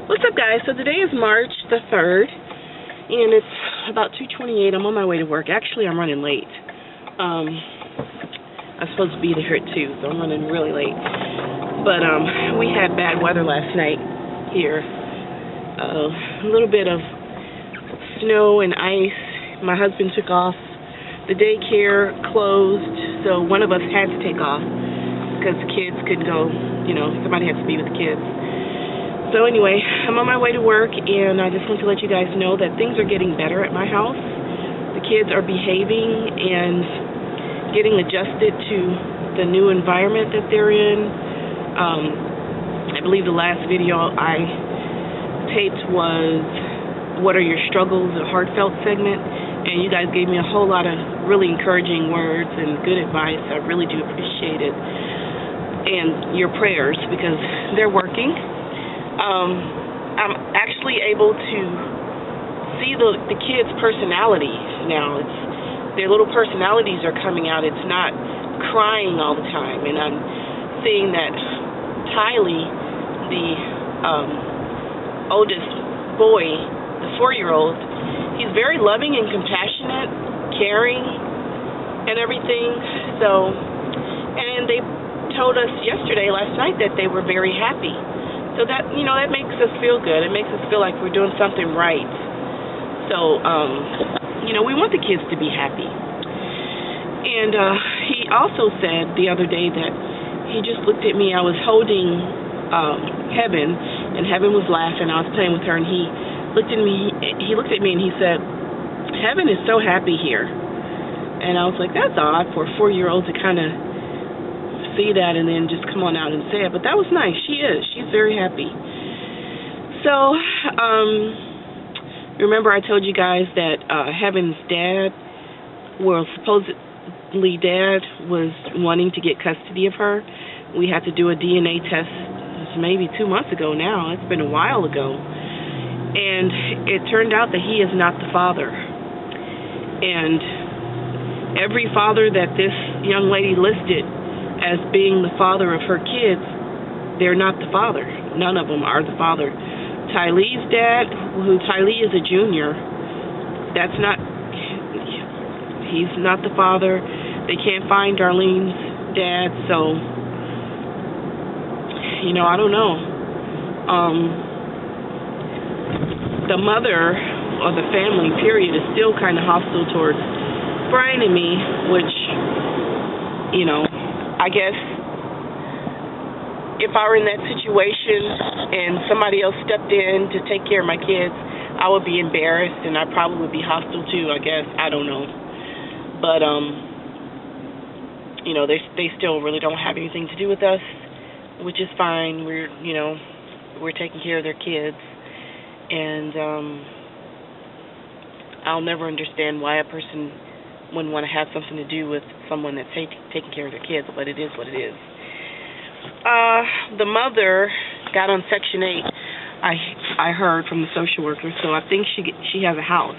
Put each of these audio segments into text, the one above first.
What's up, guys? So today is March the 3rd, and it's about 2:28. I'm on my way to work. Actually, I'm running late. I'm supposed to be there at 2, so I'm running really late. But we had bad weather last night here. A little bit of snow and ice. My husband took off. The daycare closed, so one of us had to take off because the kids couldn't go. Somebody had to be with the kids. So anyway, I'm on my way to work, and I just want to let you guys know that things are getting better at my house. The kids are behaving and getting adjusted to the new environment that they're in. I believe the last video I taped was What Are Your Struggles, a heartfelt segment, and you guys gave me a whole lot of really encouraging words and good advice. I really do appreciate it. And your prayers, because they're working. I'm actually able to see the kids' personalities now. Their little personalities are coming out. It's not crying all the time. And I'm seeing that Tylee, the oldest boy, the 4-year-old, he's very loving and compassionate, caring, and everything. And they told us last night, that they were very happy. So that makes us feel good. It makes us feel like we're doing something right. So, we want the kids to be happy. And he also said the other day that he just looked at me. I was holding Heaven, and Heaven was laughing. I was playing with her, and he looked at me. He looked at me, and he said, "Heaven is so happy here." And I was like, that's odd for a 4-year-old to kind of see that and then just come on out and say it, but that was nice. She's very happy. So remember I told you guys that Heaven's dad was wanting to get custody of her. We had to do a DNA test. It was maybe 2 months ago now. It's been a while ago, and it turned out that he is not the father. And every father that this young lady listed as being the father of her kids, they're not the father. None of them are the father. Tylee's dad, Tylee is a junior, he's not the father. They can't find Darlene's dad, so, I don't know. The mother, or the family, period, is still kind of hostile towards Brian and me, which, I guess if I were in that situation and somebody else stepped in to take care of my kids, I would be embarrassed, and I probably would be hostile too, I guess. I don't know. But, they still really don't have anything to do with us, which is fine. We're taking care of their kids. And I'll never understand why a person wouldn't want to have something to do with someone that's taking care of their kids, but it is what it is. The mother got on Section 8, I heard from the social worker, so I think she has a house,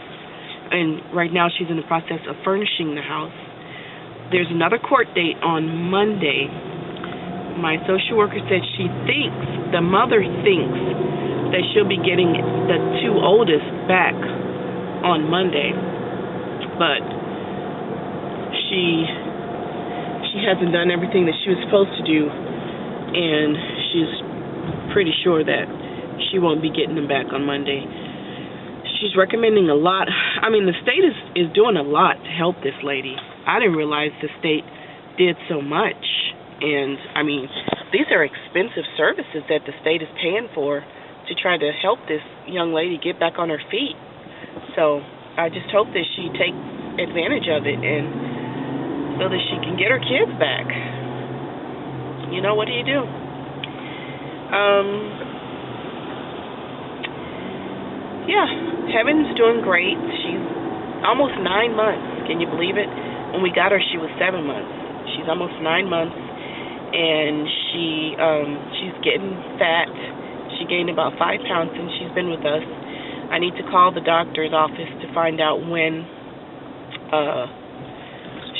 and right now she's in the process of furnishing the house. There's another court date on Monday. My social worker said the mother thinks that she'll be getting the 2 oldest back on Monday, but she hasn't done everything that she was supposed to do, and she's pretty sure that she won't be getting them back on Monday. She's recommending a lot. I mean, the state is doing a lot to help this lady. I didn't realize the state did so much, and I mean, these are expensive services that the state is paying for to try to help this young lady get back on her feet. So I just hope that she takes advantage of it, and so that she can get her kids back. What do you do? Heaven's doing great. She's almost 9 months. Can you believe it? When we got her, she was 7 months. She's almost 9 months, and she's getting fat. She gained about 5 pounds since she's been with us. I need to call the doctor's office to find out when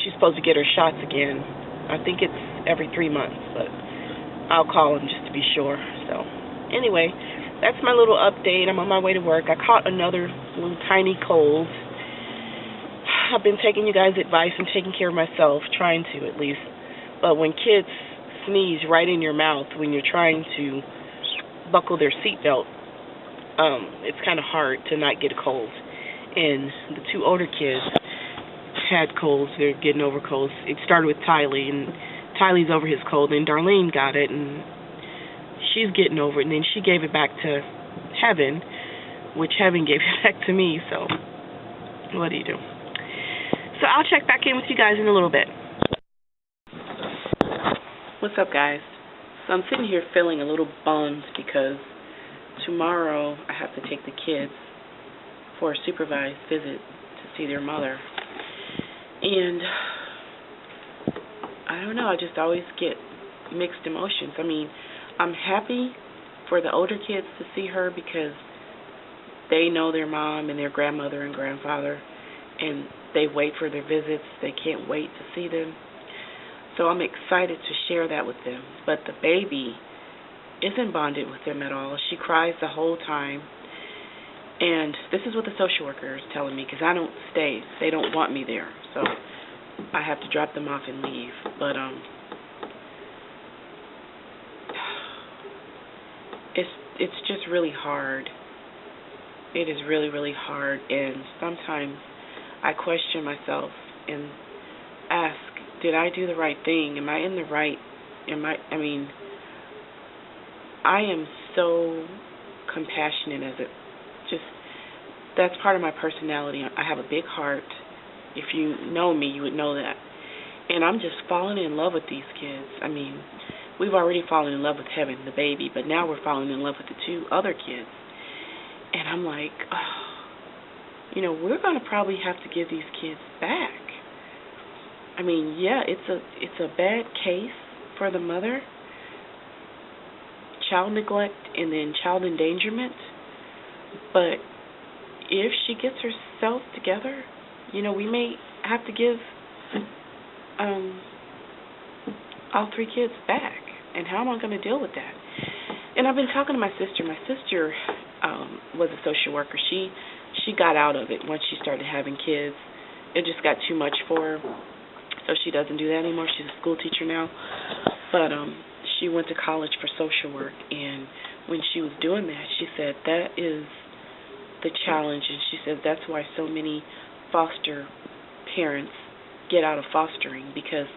she's supposed to get her shots again. I think it's every 3 months, but I'll call him just to be sure. So, anyway, that's my little update. I'm on my way to work. I caught another little tiny cold. I've been taking you guys' advice and taking care of myself, trying to at least. But when kids sneeze right in your mouth when you're trying to buckle their seatbelt, it's kind of hard to not get a cold. And the two older kids had colds. They're getting over colds. It started with Tylee, and Tylee's over his cold, and Darlene got it, and she's getting over it, and then she gave it back to Heaven, which Heaven gave it back to me, so what do you do? So I'll check back in with you guys in a little bit. What's up, guys? So I'm sitting here feeling a little bummed because tomorrow I have to take the kids for a supervised visit to see their mother. And I don't know, I just always get mixed emotions. I mean, I'm happy for the older kids to see her because they know their mom and their grandmother and grandfather, and they wait for their visits. They can't wait to see them. So I'm excited to share that with them. But the baby isn't bonded with them at all. She cries the whole time. And this is what the social worker is telling me, because I don't stay. They don't want me there. So I have to drop them off and leave. But it's just really hard. It is really, really hard. And sometimes I question myself and ask, did I do the right thing? Am I in the right, I am so compassionate as it just, that's part of my personality. I have a big heart. If you know me, you would know that. And I'm just falling in love with these kids. I mean, we've already fallen in love with Heaven, the baby, but now we're falling in love with the two other kids. And I'm like, oh, we're going to probably have to give these kids back. I mean, yeah, it's a bad case for the mother, child neglect and then child endangerment. But if she gets herself together, we may have to give all three kids back. And how am I going to deal with that? And I've been talking to my sister. My sister was a social worker. She got out of it once she started having kids. It just got too much for her. So she doesn't do that anymore. She's a school teacher now. But she went to college for social work. And when she was doing that, she said that is the challenge. And she said that's why so many foster parents get out of fostering, because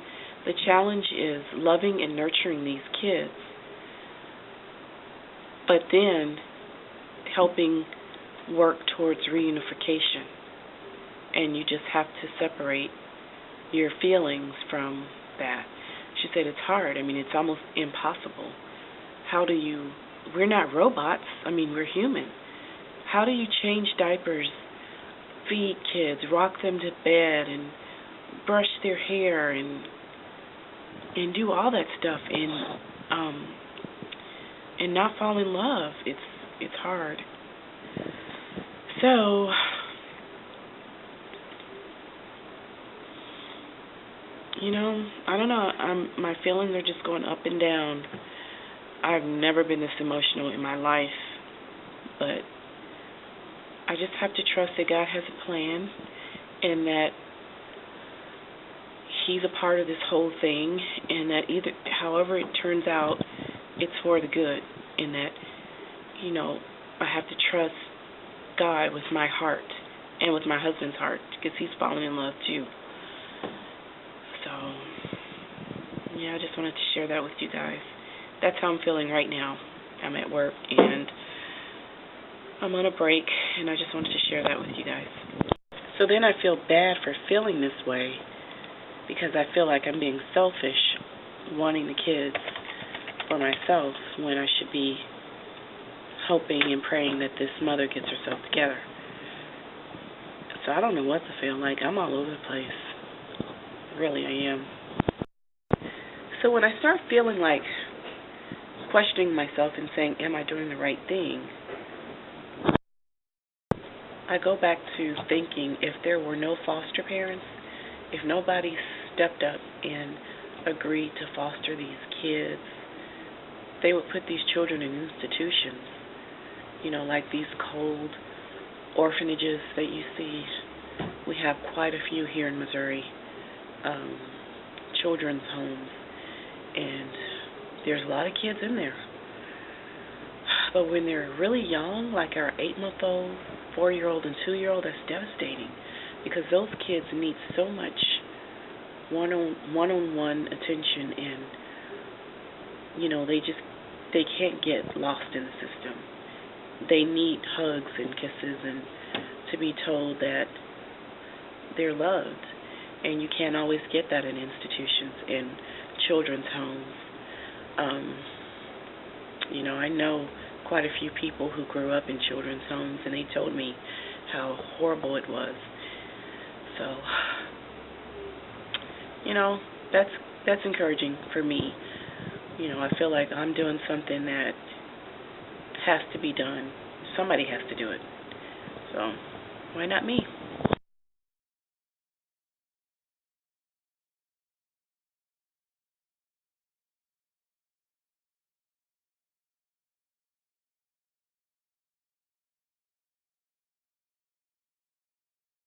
the challenge is loving and nurturing these kids, but then helping work towards reunification. And you just have to separate your feelings from that. She said it's hard. I mean, it's almost impossible. We're not robots. I mean, we're human. How do you change diapers, feed kids, rock them to bed, and brush their hair, and do all that stuff, and not fall in love? It's hard. So I don't know. My feelings are just going up and down. I've never been this emotional in my life, but I just have to trust that God has a plan and that He's a part of this whole thing, and that however it turns out, it's for the good, and that, I have to trust God with my heart and with my husband's heart, because he's fallen in love too. So, yeah, I just wanted to share that with you guys. That's how I'm feeling right now. I'm at work, and I'm on a break, and I just wanted to share that with you guys. So then I feel bad for feeling this way, because I feel like I'm being selfish, wanting the kids for myself, when I should be hoping and praying that this mother gets herself together. So I don't know what to feel like. I'm all over the place. Really, I am. So when I start feeling like questioning myself and saying, am I doing the right thing? I go back to thinking, if there were no foster parents, if nobody stepped up and agreed to foster these kids, they would put these children in institutions. like these cold orphanages that you see. We have quite a few here in Missouri, children's homes, and there's a lot of kids in there. But when they're really young, like our 8-month-old, 4-year-old, and 2-year-old, that's devastating because those kids need so much one-on-one attention, and they can't get lost in the system. They need hugs and kisses and to be told that they're loved, and you can't always get that in institutions, in children's homes. I know quite a few people who grew up in children's homes, and they told me how horrible it was. So, that's encouraging for me. I feel like I'm doing something that has to be done. Somebody has to do it. So, why not me?